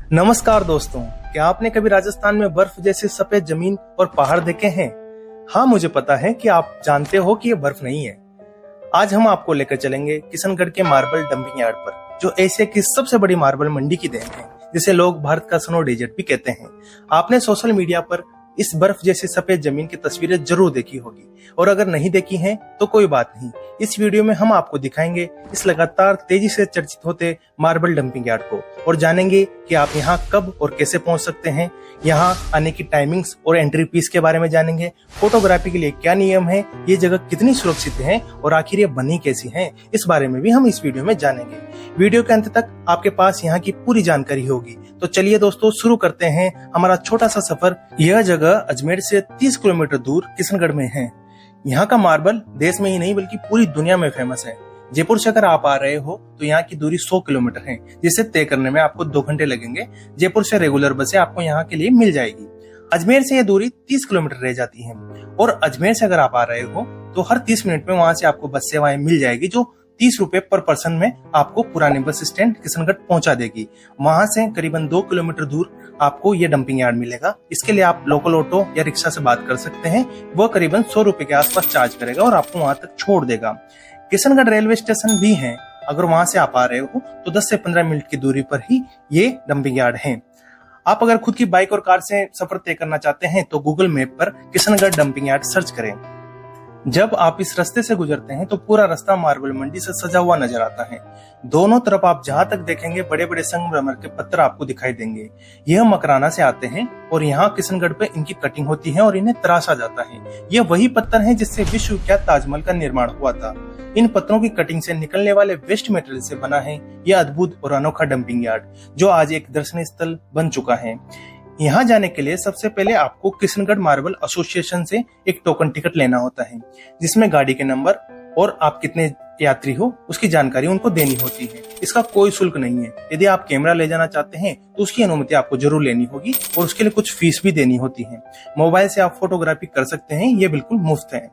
नमस्कार दोस्तों, क्या आपने कभी राजस्थान में बर्फ जैसी सफेद जमीन और पहाड़ देखे हैं? हाँ, मुझे पता है कि आप जानते हो कि ये बर्फ नहीं है। आज हम आपको लेकर चलेंगे किशनगढ़ के मार्बल डंपिंग यार्ड पर, जो एशिया की सबसे बड़ी मार्बल मंडी की देन है, जिसे लोग भारत का स्नो डेजर्ट भी कहते हैं। आपने सोशल मीडिया पर इस बर्फ जैसी सफेद जमीन की तस्वीरें जरूर देखी होगी, और अगर नहीं देखी हैं तो कोई बात नहीं, इस वीडियो में हम आपको दिखाएंगे इस लगातार तेजी से चर्चित होते मार्बल डंपिंग यार्ड को, और जानेंगे कि आप यहाँ कब और कैसे पहुंच सकते हैं। यहाँ आने की टाइमिंग्स और एंट्री फीस के बारे में जानेंगे। फोटोग्राफी के लिए क्या नियम है, ये जगह कितनी सुरक्षित है और आखिर ये बनी कैसी है, इस बारे में भी हम इस वीडियो में जानेंगे। वीडियो के अंत तक आपके पास यहाँ की पूरी जानकारी होगी। तो चलिए दोस्तों, शुरू करते हैं हमारा छोटा सा सफर। यह जगह अजमेर से 30 किलोमीटर दूर किशनगढ़ में है। यहाँ का मार्बल देश में ही नहीं बल्कि पूरी दुनिया में फेमस है। जयपुर से अगर आप आ रहे हो तो यहाँ की दूरी 100 किलोमीटर है, जिसे तय करने में आपको 2 घंटे लगेंगे। जयपुर से रेगुलर बसें आपको यहाँ के लिए मिल जाएगी। अजमेर से यह दूरी 30 किलोमीटर रह जाती है, और अजमेर से अगर आप आ रहे हो तो हर 30 मिनट में वहां से आपको बस सेवाएं मिल जाएगी, जो 30 रुपए पर पर्सन में आपको पुराने बस स्टैंड किशनगढ़ पहुंचा देगी। वहां से करीबन 2 किलोमीटर दूर आपको ये डंपिंग यार्ड मिलेगा। इसके लिए आप लोकल ऑटो या रिक्शा से बात कर सकते हैं। वो करीबन 100 रुपए के आसपास चार्ज करेगा और आपको वहां तक छोड़ देगा। किशनगढ़ रेलवे स्टेशन भी है, अगर वहां से आप आ रहे हो तो 10 से 15 मिनट की दूरी पर ही ये डंपिंग यार्ड है। आप अगर खुद की बाइक और कार से सफर तय करना चाहते हैं तो गूगल मैप पर किशनगढ़ डंपिंग यार्ड सर्च करें। जब आप इस रास्ते से गुजरते हैं तो पूरा रास्ता मार्बल मंडी से सजा हुआ नजर आता है। दोनों तरफ आप जहां तक देखेंगे बड़े बड़े संगमरमर के पत्थर आपको दिखाई देंगे। यह मकराना से आते हैं और यहाँ किशनगढ़ पे इनकी कटिंग होती है और इन्हें तराशा जाता है। यह वही पत्थर है जिससे विश्व विख्यात ताजमहल का निर्माण हुआ था। इन पत्थरों की कटिंग से निकलने वाले वेस्ट मटेरियल से बना है यह अद्भुत और अनोखा डंपिंग यार्ड, जो आज एक दर्शनीय स्थल बन चुका है। यहाँ जाने के लिए सबसे पहले आपको किशनगढ़ मार्बल एसोसिएशन से एक टोकन टिकट लेना होता है, जिसमें गाड़ी के नंबर और आप कितने यात्री हो उसकी जानकारी उनको देनी होती है। इसका कोई शुल्क नहीं है। यदि आप कैमरा ले जाना चाहते हैं तो उसकी अनुमति आपको जरूर लेनी होगी, और उसके लिए कुछ फीस भी देनी होती है। मोबाइल से आप फोटोग्राफी कर सकते हैं, ये बिल्कुल मुफ्त है।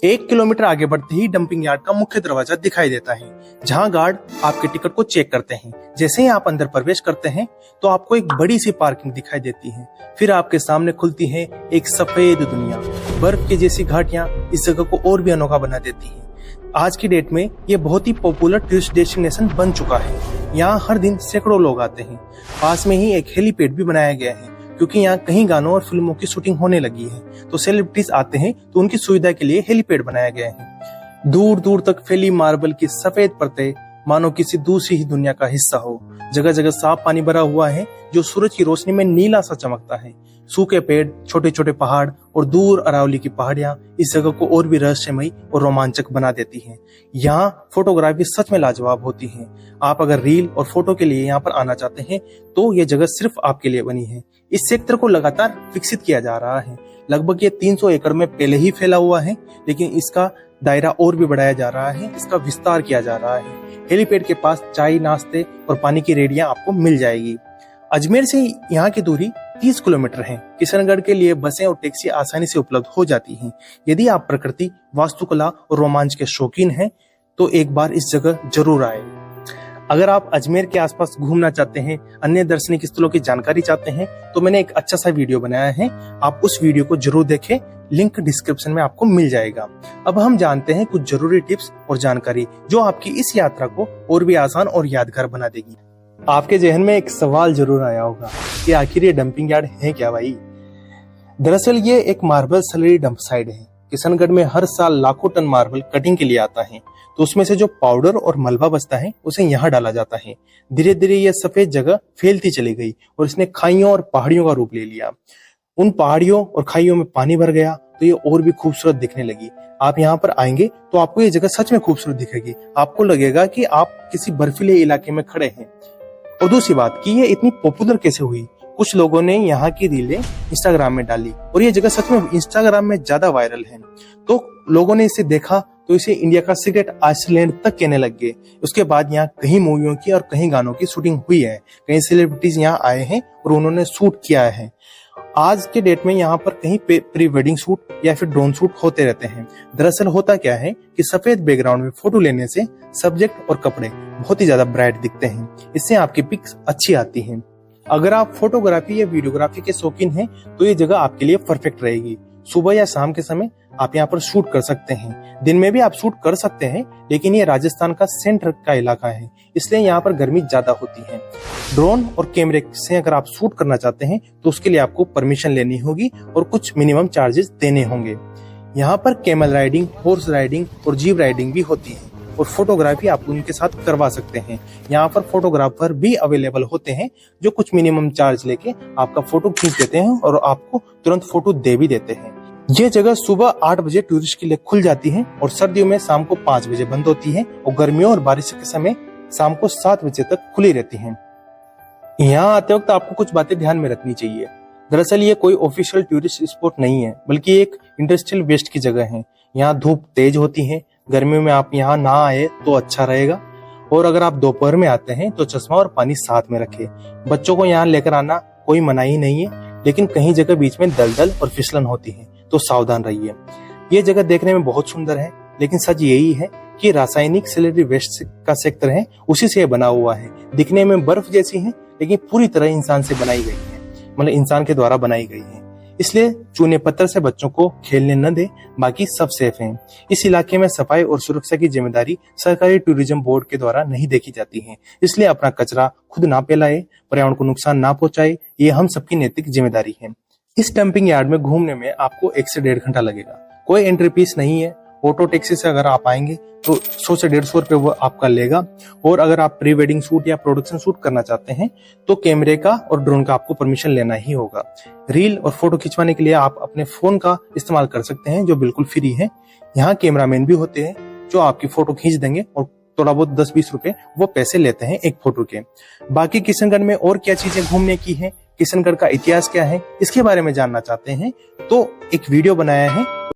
1 किलोमीटर आगे बढ़ते ही डंपिंग यार्ड का मुख्य दरवाजा दिखाई देता है, जहां गार्ड आपके टिकट को चेक करते हैं। जैसे ही आप अंदर प्रवेश करते हैं तो आपको एक बड़ी सी पार्किंग दिखाई देती है। फिर आपके सामने खुलती है एक सफेद दुनिया। बर्फ की जैसी घाटियां इस जगह को और भी अनोखा बना देती हैं। आज की डेट में ये बहुत ही पॉपुलर टूरिस्ट डेस्टिनेशन बन चुका है। यहाँ हर दिन सैकड़ों लोग आते हैं। पास में ही एक हेलीपैड भी बनाया गया है, क्योंकि यहाँ कहीं गानों और फिल्मों की शूटिंग होने लगी है, तो सेलिब्रिटीज आते हैं तो उनकी सुविधा के लिए हेलीपैड बनाया गया है। दूर दूर तक फैली मार्बल की सफेद परतें मानो किसी दूसरी ही दुनिया का हिस्सा हो। जगह जगह साफ पानी भरा हुआ है, जो सूरज की रोशनी में नीला सा चमकता है। सूखे पेड़, छोटे छोटे पहाड़ और दूर अरावली की पहाड़ियां इस जगह को और भी रहस्यमयी और रोमांचक बना देती हैं। यहाँ फोटोग्राफी सच में लाजवाब होती है। आप अगर रील और फोटो के लिए यहाँ पर आना चाहते हैं तो ये जगह सिर्फ आपके लिए बनी है। इस सेक्टर को लगातार विकसित किया जा रहा है। लगभग ये 300 एकड़ में पहले ही फैला हुआ है, लेकिन इसका दायरा और भी बढ़ाया जा रहा है, इसका विस्तार किया जा रहा है। हेलीपैड के पास चाय, नाश्ते और पानी की रेडियां आपको मिल जाएगी। अजमेर से यहाँ की दूरी 30 किलोमीटर है। किशनगढ़ के लिए बसें और टैक्सी आसानी से उपलब्ध हो जाती हैं। यदि आप प्रकृति, वास्तुकला और रोमांच के शौकीन हैं तो एक बार इस जगह जरूर आए। अगर आप अजमेर के आसपास घूमना चाहते हैं, अन्य दर्शनीय स्थलों की जानकारी चाहते हैं, तो मैंने एक अच्छा सा वीडियो बनाया है, आप उस वीडियो को जरूर देखें। लिंक डिस्क्रिप्शन में आपको मिल जाएगा। अब हम जानते हैं कुछ जरूरी टिप्स और जानकारी जो आपकी इस यात्रा को और भी आसान और यादगार बना देगी। आपके जहन में एक सवाल जरूर आया होगा कि आखिर ये डंपिंग यार्ड है क्या भाई? दरअसल ये एक मार्बल स्लरी डंप साइट है। किशनगढ़ में हर साल लाखों टन मार्बल कटिंग के लिए आता है, तो उसमें से जो पाउडर और मलबा बचता है उसे यहाँ डाला जाता है। धीरे धीरे यह सफेद जगह फैलती चली गई और इसने खाइयों और पहाड़ियों का रूप ले लिया। उन पहाड़ियों और खाइयों में पानी भर गया तो ये और भी खूबसूरत दिखने लगी। आप यहाँ पर आएंगे तो आपको ये जगह सच में खूबसूरत दिखेगी। आपको लगेगा कि आप किसी बर्फीले इलाके में खड़े हैं। और दूसरी बात कि ये इतनी पॉपुलर कैसे हुई? कुछ लोगों ने यहाँ की रीलें इंस्टाग्राम में डाली और ये जगह सच में इंस्टाग्राम में ज्यादा वायरल है। तो लोगों ने इसे देखा तो इसे इंडिया का सीक्रेट आइसलैंड तक कहने लग गए। उसके बाद यहाँ कहीं मूवियों की और कहीं गानों की शूटिंग हुई है। कई सेलिब्रिटीज यहाँ आए हैं और उन्होंने शूट किया है। आज के डेट में यहाँ पर कहीं पे प्री वेडिंग शूट या फिर ड्रोन शूट होते रहते हैं। दरअसल होता क्या है कि सफेद बैकग्राउंड में फोटो लेने से सब्जेक्ट और कपड़े बहुत ही ज्यादा ब्राइट दिखते हैं। इससे आपकी पिक्स अच्छी आती हैं। अगर आप फोटोग्राफी या वीडियोग्राफी के शौकीन हैं तो ये जगह आपके लिए परफेक्ट रहेगी। सुबह या शाम के समय आप यहाँ पर शूट कर सकते हैं। दिन में भी आप शूट कर सकते हैं, लेकिन ये राजस्थान का सेंटर का इलाका है, इसलिए यहाँ पर गर्मी ज्यादा होती है। ड्रोन और कैमरे से अगर आप शूट करना चाहते हैं तो उसके लिए आपको परमिशन लेनी होगी और कुछ मिनिमम चार्जेस देने होंगे। यहाँ पर कैमल राइडिंग, हॉर्स राइडिंग और जीप राइडिंग भी होती है और फोटोग्राफी आप उनके साथ करवा सकते हैं। यहाँ पर फोटोग्राफर भी अवेलेबल होते हैं जो कुछ मिनिमम चार्ज लेके आपका फोटो खींच देते हैं और आपको तुरंत फोटो दे भी देते हैं। ये जगह सुबह 8 बजे टूरिस्ट के लिए खुल जाती है और सर्दियों में शाम को 5 बजे बंद होती है और गर्मियों और बारिश के समय शाम को 7 बजे तक खुली रहती है। यहाँ आते वक्त आपको कुछ बातें ध्यान में रखनी चाहिए। दरअसल ये कोई ऑफिशियल टूरिस्ट स्पॉट नहीं है, बल्कि एक इंडस्ट्रियल वेस्ट की जगह है। यहाँ धूप तेज होती है। गर्मियों में आप यहाँ ना आए तो अच्छा रहेगा, और अगर आप दोपहर में आते हैं तो चश्मा और पानी साथ में रखें। बच्चों को यहाँ लेकर आना कोई मनाही नहीं है, लेकिन कहीं जगह बीच में दलदल और फिसलन होती है तो सावधान रहिए। ये जगह देखने में बहुत सुंदर है, लेकिन सच यही है कि रासायनिक स्लरी वेस्ट का सेक्टर है, उसी से बना हुआ है। दिखने में बर्फ जैसी है, लेकिन पूरी तरह इंसान से बनाई गई है, मतलब इंसान के द्वारा बनाई गई है। इसलिए चूने पत्थर से बच्चों को खेलने न दे, बाकी सब सेफ हैं। इस इलाके में सफाई और सुरक्षा की जिम्मेदारी सरकारी टूरिज्म बोर्ड के द्वारा नहीं देखी जाती है। इसलिए अपना कचरा खुद ना फैलाए, पर्यावरण को नुकसान ना पहुंचाए, ये हम सबकी नैतिक जिम्मेदारी है। इस डंपिंग यार्ड में घूमने में आपको 1 से 1.5 घंटा लगेगा। कोई एंट्री फीस नहीं है। ऑटो टैक्सी से अगर आप आएंगे तो 100 से 150 रुपए वो आपका लेगा। और अगर आप प्री वेडिंग शूट या प्रोडक्शन शूट करना चाहते हैं तो कैमरे का और ड्रोन का आपको परमिशन लेना ही होगा। रील और फोटो खिंचवाने के लिए आप अपने फोन का इस्तेमाल कर सकते हैं, जो बिल्कुल फ्री है। यहाँ कैमरामैन भी होते हैं जो आपकी फोटो खींच देंगे और थोड़ा बहुत 10-20 रुपए वो पैसे लेते हैं एक फोटो के। बाकी किशनगढ़ में और क्या चीजें घूमने की है, किशनगढ़ का इतिहास क्या है, इसके बारे में जानना चाहते हैं तो एक वीडियो बनाया है